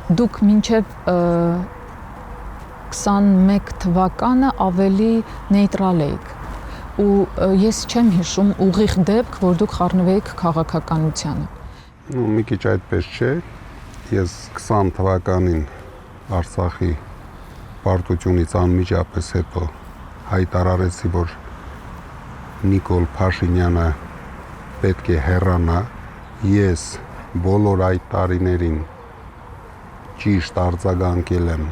դուք մինչև 21 թվականը ավելի նեյտրալ էիք ու ես չեմ հիշում ուղիղ դեպք, որ դուք խառնվեիք քաղաքականությանը։ Մի քիչ այդպես չէ, ես 20 թվականին Արցախի պարտությունից անմիջապես հետո հայտարարեցի, որ Նիկոլ Փաշինյանը պետք է հեռանա, ես բոլոր այդ տարիներին ճիշտ արձագանքել եմ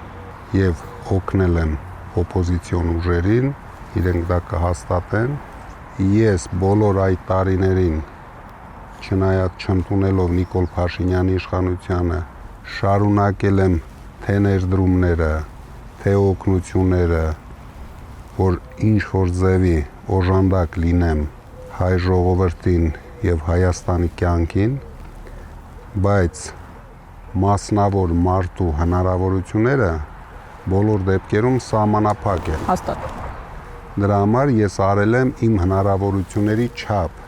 եւ օգնել եմ օպոզիցիոն ուժերին, իրենք դա կհաստատեն, ես բոլոր այդ տարիներին չնայած չընդունելով Նիկոլ Փաշինյանի իշխանությանը, շարունակել եմ թե ներդրումները, թե օգնությունները, որ ինչ-որ ձևի օժանդակ լինեմ հայ ժողովրդին եւ Հայաստանի կյանքին, բայց մասնավոր մարդու հնարավորությունները բոլոր դեպքերում սահմանափակ են։ Հաստատ։ Դրա համար ես արել եմ իմ հնարավորությունների չափ։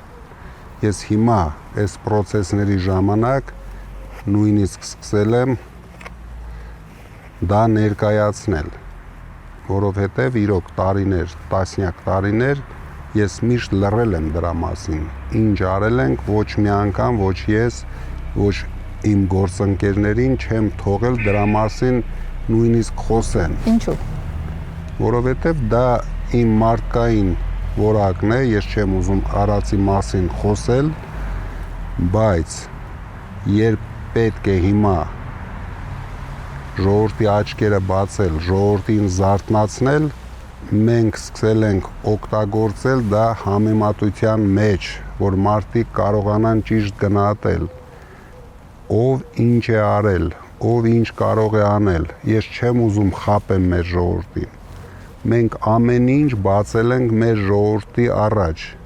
Ես հիմա այս process-ների ժամանակ նույնիսկ սկսել եմ դա ներկայացնել, որովհետև իրոք տարիներ, տասնյակ տարիներ ես միշտ լռել եմ դրա մասին, ինչ արել ենք, ոչ մի անգամ, ոչ ես, ոչ իմ գործընկերներին չեմ թողել դրա մասին նույնիսկ խոսեն։ Ինչու՞։ Որովհետև դա իմ մարդկային որակն է, ես չեմ ուզում արածի մասին խոսել, բայց երբ պետք է հիմա ժողովրդի աչքերը բացել, ժողովրդին զարթնացնել, մենք սկսել ենք օգտագործել դա համեմատության մեջ, որ մարդիկ կարողանան ճիշտ գնահատել, ով ինչ է արել, ով ինչ կարող է անել, ես չեմ ուզում խաբեմ մեր ժողովրդին, մենք ամեն ինչ բացել ենք մեր ժողովրդի առաջ,